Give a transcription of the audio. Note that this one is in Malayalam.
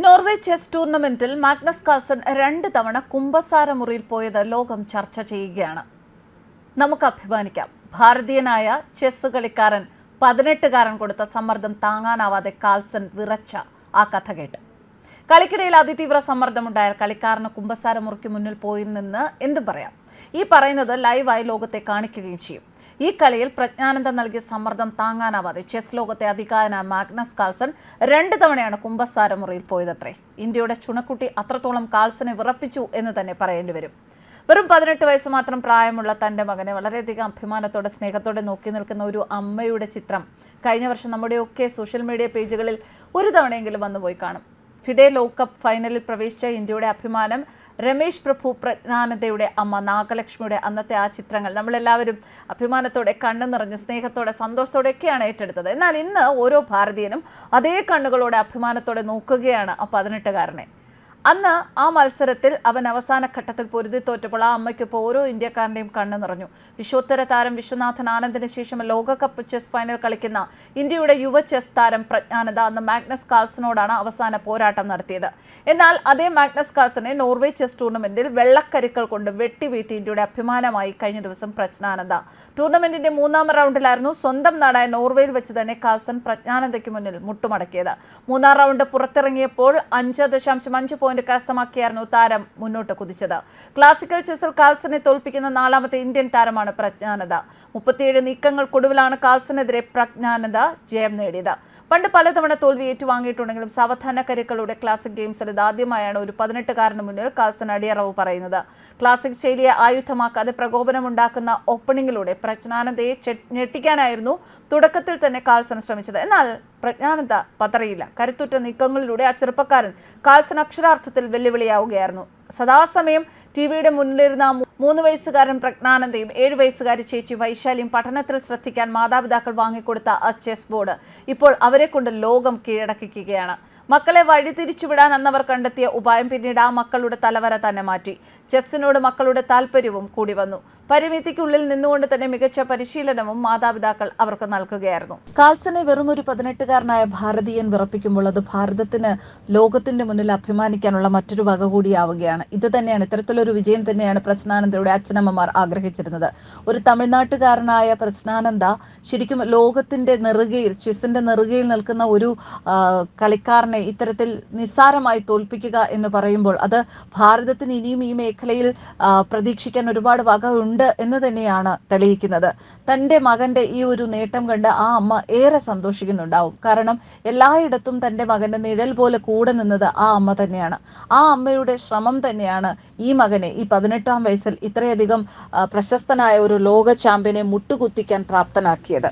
നോർവേ ചെസ് ടൂർണമെന്റിൽ മാഗ്നസ് കാൾസൺ 2 തവണ കുമ്പസാര മുറിയിൽ പോയത് ലോകം ചർച്ച ചെയ്യുകയാണ്. നമുക്ക് അഭിമാനിക്കാം. ഭാരതീയനായ ചെസ് കളിക്കാരൻ 18കാരൻ കൊടുത്ത സമ്മർദ്ദം താങ്ങാനാവാതെ കാൾസൺ വിറച്ച ആ കഥ കേട്ട്. കളിക്കിടയിൽ അതിതീവ്ര സമ്മർദ്ദമുണ്ടായാൽ കളിക്കാരന് കുമ്പസാര മുറിക്ക് മുന്നിൽ പോയി നിന്ന് എന്തും പറയാം. ഈ പറയുന്നത് ലൈവായി ലോകത്തെ കാണിക്കുകയും ചെയ്യും. ഈ കളിയിൽ പ്രജ്ഞാനന്ദ നൽകിയ സമ്മർദ്ദം താങ്ങാനാവാതെ ചെസ് ലോകത്തെ അധികായനായ മാഗ്നസ് കാൾസൺ 2 തവണയാണ് കുമ്പസാര മുറിയിൽ പോയതത്രേ. ഇന്ത്യയുടെ ചുണക്കുട്ടി അത്രത്തോളം കാൾസനെ വിറപ്പിച്ചു എന്ന് തന്നെ പറയേണ്ടി വരും. വെറും 18 വയസ്സ് മാത്രം പ്രായമുള്ള തൻ്റെ മകനെ വളരെയധികം അഭിമാനത്തോടെ സ്നേഹത്തോടെ നോക്കി നിൽക്കുന്ന ഒരു അമ്മയുടെ ചിത്രം കഴിഞ്ഞ വർഷം നമ്മുടെയൊക്കെ സോഷ്യൽ മീഡിയ പേജുകളിൽ ഒരു തവണയെങ്കിലും വന്നുപോയി കാണും. ഫിഡെ ലോകകപ്പ് ഫൈനലിൽ പ്രവേശിച്ച ഇന്ത്യയുടെ അഭിമാനം രമേശ് പ്രഭു, പ്രജ്ഞാനന്ദയുടെ അമ്മ നാഗലക്ഷ്മിയുടെ അന്നത്തെ ആ ചിത്രങ്ങൾ നമ്മളെല്ലാവരും അഭിമാനത്തോടെ കണ്ണു നിറഞ്ഞ് സ്നേഹത്തോടെ സന്തോഷത്തോടെയൊക്കെയാണ് ഏറ്റെടുത്തത്. എന്നാൽ ഇന്ന് ഓരോ ഭാരതീയനും അതേ കണ്ണുകളോടെ അഭിമാനത്തോടെ നോക്കുകയാണ് ആ 18കാരനെ. അന്ന് ആ മത്സരത്തിൽ അവൻ അവസാന ഘട്ടത്തിൽ പൊരുതി തോറ്റപ്പോൾ ആ അമ്മയ്ക്കൊപ്പം ഓരോ ഇന്ത്യക്കാരൻ്റെയും കണ്ണു നിറഞ്ഞു. വിശ്വോത്തര താരം വിശ്വനാഥൻ ആനന്ദിന് ശേഷം ലോകകപ്പ് ചെസ് ഫൈനൽ കളിക്കുന്ന ഇന്ത്യയുടെ യുവ ചെസ് താരം പ്രജ്ഞാനന്ദ അന്ന് മാഗ്നസ് കാൾസനോടാണ് അവസാന പോരാട്ടം നടത്തിയത്. എന്നാൽ അതേ മാഗ്നസ് കാൾസനെ നോർവേ ചെസ് ടൂർണമെന്റിൽ വെള്ളക്കരിക്കൾ കൊണ്ട് വെട്ടിവീഴ്ത്തി ഇന്ത്യയുടെ അഭിമാനമായി കഴിഞ്ഞ ദിവസം പ്രജ്ഞാനന്ദ. ടൂർണമെന്റിന്റെ 3ാം റൗണ്ടിലായിരുന്നു സ്വന്തം നാടായ നോർവേയിൽ വെച്ച് തന്നെ കാൾസൺ പ്രജ്ഞാനന്ദയ്ക്ക് മുന്നിൽ മുട്ടുമടക്കിയത്. 3ാം റൗണ്ട് പുറത്തിറങ്ങിയപ്പോൾ 5.5 പോയിന്റ് കരസ്ഥമാക്കിയായിരുന്നു താരം മുന്നോട്ട് കുതിച്ചത്. ക്ലാസിക്കൽ ചെസ്സിൽ കാൾസനെ തോൽപ്പിക്കുന്ന 4ാമത്തെ ഇന്ത്യൻ താരമാണ് പ്രജ്ഞാനന്ദ. 37 നീക്കങ്ങൾക്കൊടുവിലാണ് കാൾസനെതിരെ പ്രജ്ഞാനന്ദ ജയം നേടിയത്. പണ്ട് പലതവണ തോൽവി ഏറ്റുവാങ്ങിയിട്ടുണ്ടെങ്കിലും സാവധാന കരുക്കളുടെ ക്ലാസിക് ഗെയിംസിൽ ഇതാദ്യമായാണ് ഒരു 18കാരന് മുന്നിൽ കാൾസൺ അടിയറവ് പറയുന്നത്. ക്ലാസിക് ശൈലിയെ ആയുധമാക്കാതെ പ്രകോപനമുണ്ടാക്കുന്ന ഓപ്പണിങ്ങിലൂടെ പ്രജ്ഞാനന്ദയെ ഞെട്ടിക്കാനായിരുന്നു തുടക്കത്തിൽ തന്നെ കാൾസൺ ശ്രമിച്ചത്. എന്നാൽ പ്രജ്ഞാനന്ദ പതറിയില്ല. കരുത്തുറ്റ നീക്കങ്ങളിലൂടെ ആ ചെറുപ്പക്കാരൻ കാൾസൺ അക്ഷരാർത്ഥത്തിൽ വെല്ലുവിളിയാവുകയായിരുന്നു. സദാസമയം ടിവിയുടെ മുന്നിലിരുന്ന 3 വയസ്സുകാരൻ പ്രജ്ഞാനന്ദയും 7 വയസ്സുകാരി ചേച്ചി വൈശാലിയും പഠനത്തിൽ ശ്രദ്ധിക്കാൻ മാതാപിതാക്കൾ വാങ്ങിക്കൊടുത്ത ആ ചെസ് ബോർഡ് ഇപ്പോൾ അവരെ കൊണ്ട് ലോകം കീഴടക്കിക്കുകയാണ്. മക്കളെ വഴിതിരിച്ചുവിടാൻ അന്നവർ കണ്ടെത്തിയ ഉപായം പിന്നീട് ആ മക്കളുടെ തലവര തന്നെ മാറ്റി. ചെസ്സിനോട് മക്കളുടെ താല്പര്യവും കൂടി വന്നു. പരിമിതിക്കുള്ളിൽ നിന്നുകൊണ്ട് തന്നെ മികച്ച പരിശീലനവും മാതാപിതാക്കൾ അവർക്ക് നൽകുകയായിരുന്നു. കാൾസനെ വെറും ഒരു 18കാരനായ ഭാരതീയൻ വിറപ്പിക്കുമ്പോൾ അത് ഭാരതത്തിന് ലോകത്തിന്റെ മുന്നിൽ അഭിമാനിക്കാനുള്ള മറ്റൊരു വക കൂടിയാവുകയാണ്. ഇത് തന്നെയാണ്, ഇത്തരത്തിലൊരു വിജയം തന്നെയാണ് പ്രജ്ഞാനന്ദയുടെ അച്ഛനമ്മമാർ ആഗ്രഹിച്ചിരുന്നത്. ഒരു തമിഴ്നാട്ടുകാരനായ പ്രജ്ഞാനന്ദ ശരിക്കും ലോകത്തിന്റെ നെറുകയിൽ, ചെസ്സിന്റെ നെറുകയിൽ നിൽക്കുന്ന ഒരു കളിക്കാരനെ ഇത്തരത്തിൽ നിസ്സാരമായി തോൽപ്പിക്കുക എന്ന് പറയുമ്പോൾ അത് ഭാരതത്തിന് ഇനിയും ഈ മേഖലയിൽ പ്രതീക്ഷിക്കാൻ ഒരുപാട് വക ഉണ്ട് എന്ന് തന്നെയാണ് തെളിയിക്കുന്നത്. തൻ്റെ മകന്റെ ഈ ഒരു നേട്ടം കണ്ട് ആ അമ്മ ഏറെ സന്തോഷിക്കുന്നുണ്ടാവും. കാരണം എല്ലായിടത്തും തൻ്റെ മകന്റെ നിഴൽ പോലെ കൂടെ നിന്നത് ആ അമ്മ തന്നെയാണ്. ആ അമ്മയുടെ ശ്രമം തന്നെയാണ് ഈ മകനെ ഈ 18ാം വയസ്സിൽ ഇത്രയധികം പ്രശസ്തനായ ഒരു ലോക ചാമ്പ്യനെ മുട്ടുകുത്തിക്കാൻ പ്രാപ്തനാക്കിയത്.